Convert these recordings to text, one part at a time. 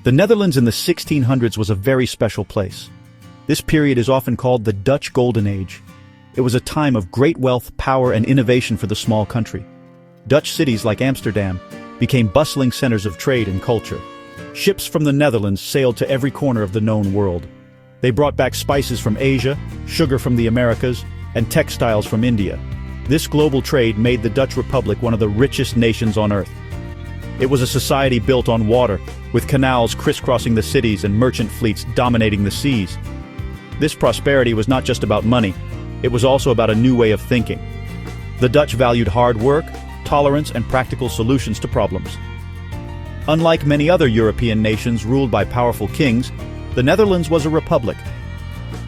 The Netherlands in the 1600s was a very special place. This period is often called the Dutch Golden Age. It was a time of great wealth, power, and innovation for the small country. Dutch cities like Amsterdam became bustling centers of trade and culture. Ships from the Netherlands sailed to every corner of the known world. They brought back spices from Asia, sugar from the Americas, and textiles from India. This global trade made the Dutch Republic one of the richest nations on earth. It was a society built on water, with canals crisscrossing the cities and merchant fleets dominating the seas. This prosperity was not just about money, it was also about a new way of thinking. The Dutch valued hard work, tolerance, and practical solutions to problems. Unlike many other European nations ruled by powerful kings, the Netherlands was a republic.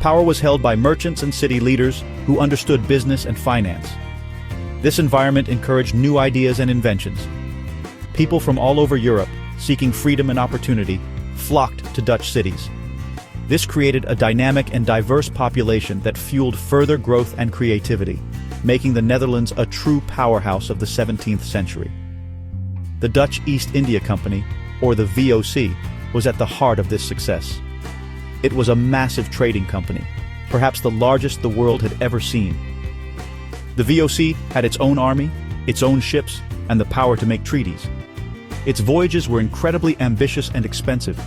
Power was held by merchants and city leaders who understood business and finance. This environment encouraged new ideas and inventions. People from all over Europe, seeking freedom and opportunity, flocked to Dutch cities. This created a dynamic and diverse population that fueled further growth and creativity, making the Netherlands a true powerhouse of the 17th century. The Dutch East India Company, or the VOC, was at the heart of this success. It was a massive trading company, perhaps the largest the world had ever seen. The VOC had its own army, its own ships, and the power to make treaties. Its voyages were incredibly ambitious and expensive.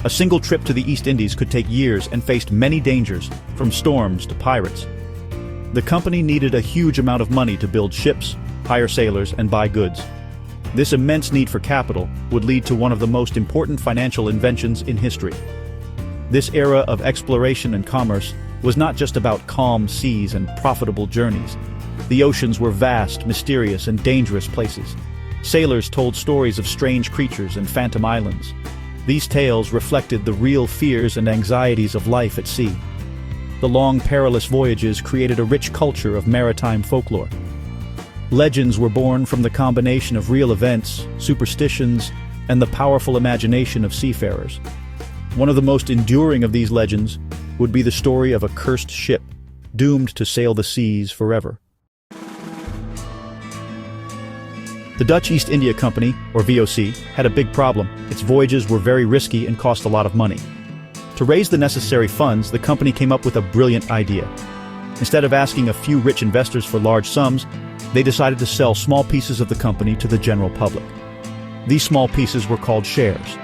A single trip to the East Indies could take years and faced many dangers, from storms to pirates. The company needed a huge amount of money to build ships, hire sailors, and buy goods. This immense need for capital would lead to one of the most important financial inventions in history. This era of exploration and commerce was not just about calm seas and profitable journeys. The oceans were vast, mysterious, and dangerous places. Sailors told stories of strange creatures and phantom islands. These tales reflected the real fears and anxieties of life at sea. The long, perilous voyages created a rich culture of maritime folklore. Legends were born from the combination of real events, superstitions, and the powerful imagination of seafarers. One of the most enduring of these legends would be the story of a cursed ship, doomed to sail the seas forever. The Dutch East India Company, or VOC, had a big problem. Its voyages were very risky and cost a lot of money. To raise the necessary funds, the company came up with a brilliant idea. Instead of asking a few rich investors for large sums, they decided to sell small pieces of the company to the general public. These small pieces were called shares.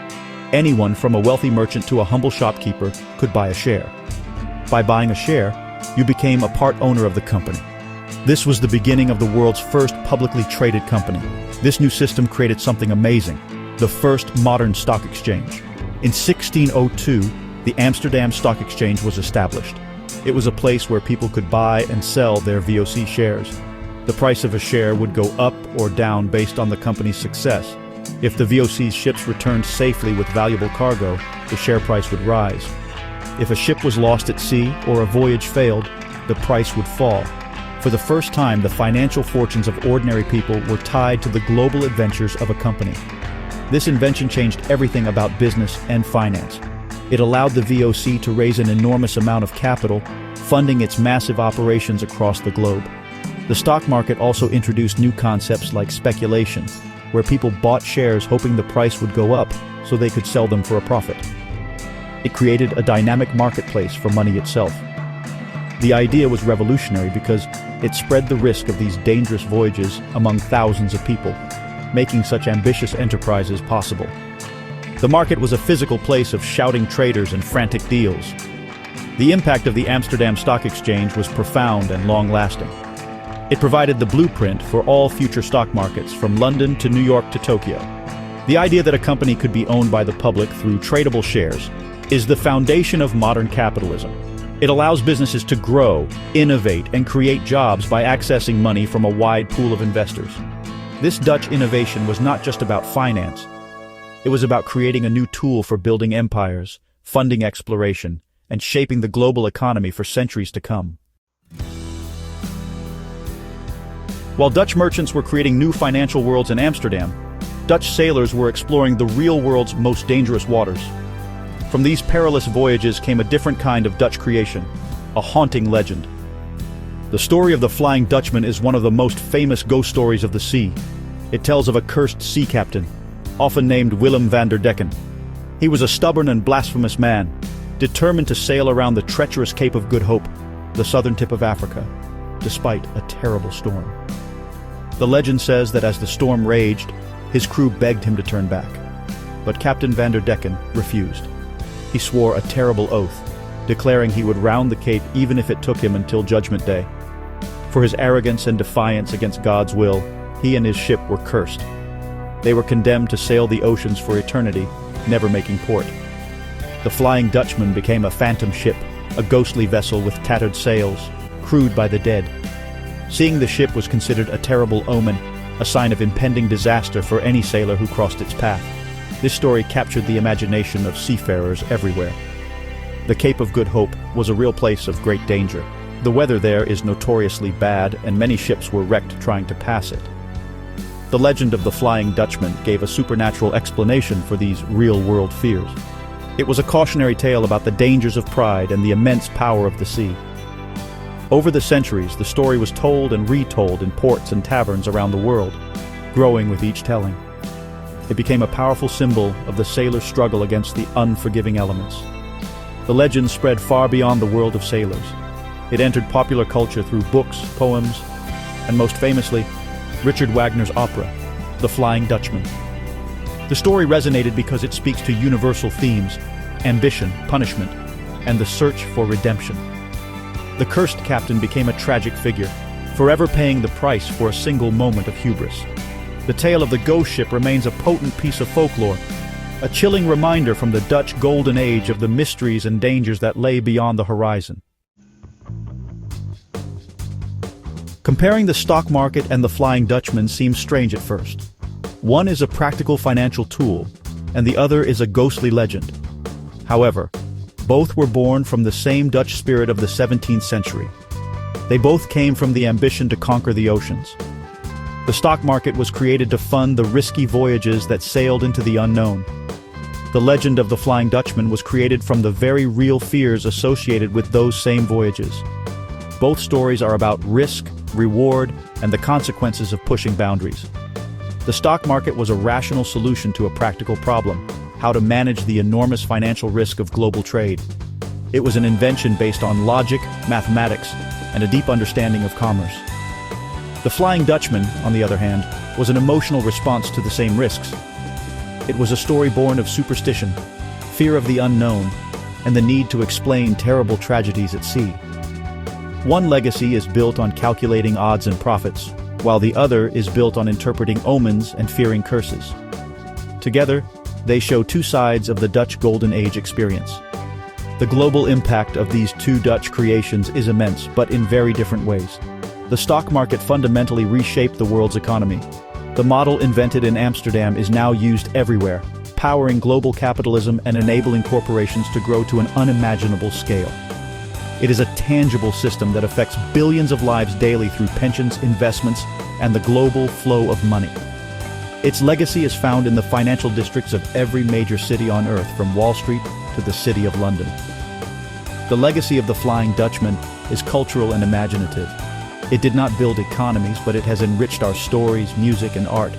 Anyone from a wealthy merchant to a humble shopkeeper could buy a share. By buying a share, you became a part owner of the company. This was the beginning of the world's first publicly traded company. This new system created something amazing, the first modern stock exchange. In 1602, the Amsterdam Stock Exchange was established. It was a place where people could buy and sell their VOC shares. The price of a share would go up or down based on the company's success. If the VOC's ships returned safely with valuable cargo, the share price would rise. If a ship was lost at sea or a voyage failed, the price would fall. For the first time, the financial fortunes of ordinary people were tied to the global adventures of a company. This invention changed everything about business and finance. It allowed the VOC to raise an enormous amount of capital, funding its massive operations across the globe. The stock market also introduced new concepts like speculation, where people bought shares hoping the price would go up so they could sell them for a profit. It created a dynamic marketplace for money itself. The idea was revolutionary because it spread the risk of these dangerous voyages among thousands of people, making such ambitious enterprises possible. The market was a physical place of shouting traders and frantic deals. The impact of the Amsterdam Stock Exchange was profound and long-lasting. It provided the blueprint for all future stock markets, from London to New York to Tokyo. The idea that a company could be owned by the public through tradable shares is the foundation of modern capitalism. It allows businesses to grow, innovate, and create jobs by accessing money from a wide pool of investors. This Dutch innovation was not just about finance. It was about creating a new tool for building empires, funding exploration, and shaping the global economy for centuries to come. While Dutch merchants were creating new financial worlds in Amsterdam, Dutch sailors were exploring the real world's most dangerous waters. From these perilous voyages came a different kind of Dutch creation, a haunting legend. The story of the Flying Dutchman is one of the most famous ghost stories of the sea. It tells of a cursed sea captain, often named Willem van der Decken. He was a stubborn and blasphemous man, determined to sail around the treacherous Cape of Good Hope, the southern tip of Africa, despite a terrible storm. The legend says that as the storm raged, his crew begged him to turn back. But Captain Vanderdecken refused. He swore a terrible oath, declaring he would round the Cape even if it took him until Judgment Day. For his arrogance and defiance against God's will, he and his ship were cursed. They were condemned to sail the oceans for eternity, never making port. The Flying Dutchman became a phantom ship, a ghostly vessel with tattered sails, crewed by the dead. Seeing the ship was considered a terrible omen, a sign of impending disaster for any sailor who crossed its path. This story captured the imagination of seafarers everywhere. The Cape of Good Hope was a real place of great danger. The weather there is notoriously bad, and many ships were wrecked trying to pass it. The legend of the Flying Dutchman gave a supernatural explanation for these real-world fears. It was a cautionary tale about the dangers of pride and the immense power of the sea. Over the centuries, the story was told and retold in ports and taverns around the world, growing with each telling. It became a powerful symbol of the sailor's struggle against the unforgiving elements. The legend spread far beyond the world of sailors. It entered popular culture through books, poems, and most famously, Richard Wagner's opera, The Flying Dutchman. The story resonated because it speaks to universal themes: ambition, punishment, and the search for redemption. The cursed captain became a tragic figure, forever paying the price for a single moment of hubris. The tale of the ghost ship remains a potent piece of folklore, a chilling reminder from the Dutch golden age of the mysteries and dangers that lay beyond the horizon. Comparing the stock market and the Flying Dutchman seems strange at first. One is a practical financial tool, and the other is a ghostly legend. However, both were born from the same Dutch spirit of the 17th century. They both came from the ambition to conquer the oceans. The stock market was created to fund the risky voyages that sailed into the unknown. The legend of the Flying Dutchman was created from the very real fears associated with those same voyages. Both stories are about risk, reward, and the consequences of pushing boundaries. The stock market was a rational solution to a practical problem: how to manage the enormous financial risk of global trade. It was an invention based on logic, mathematics, and a deep understanding of commerce. The Flying Dutchman, on the other hand, was an emotional response to the same risks. It was a story born of superstition, fear of the unknown, and the need to explain terrible tragedies at sea. One legacy is built on calculating odds and profits, while the other is built on interpreting omens and fearing curses. Together, they show two sides of the Dutch Golden Age experience. The global impact of these two Dutch creations is immense, but in very different ways. The stock market fundamentally reshaped the world's economy. The model invented in Amsterdam is now used everywhere, powering global capitalism and enabling corporations to grow to an unimaginable scale. It is a tangible system that affects billions of lives daily through pensions, investments, and the global flow of money. Its legacy is found in the financial districts of every major city on Earth, from Wall Street to the City of London. The legacy of the Flying Dutchman is cultural and imaginative. It did not build economies, but it has enriched our stories, music, and art.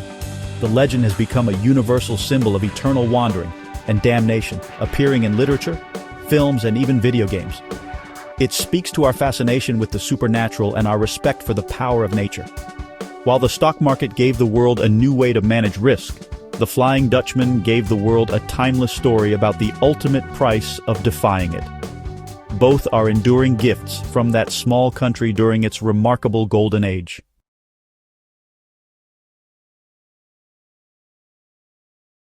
The legend has become a universal symbol of eternal wandering and damnation, appearing in literature, films, and even video games. It speaks to our fascination with the supernatural and our respect for the power of nature. While the stock market gave the world a new way to manage risk, the Flying Dutchman gave the world a timeless story about the ultimate price of defying it. Both are enduring gifts from that small country during its remarkable golden age.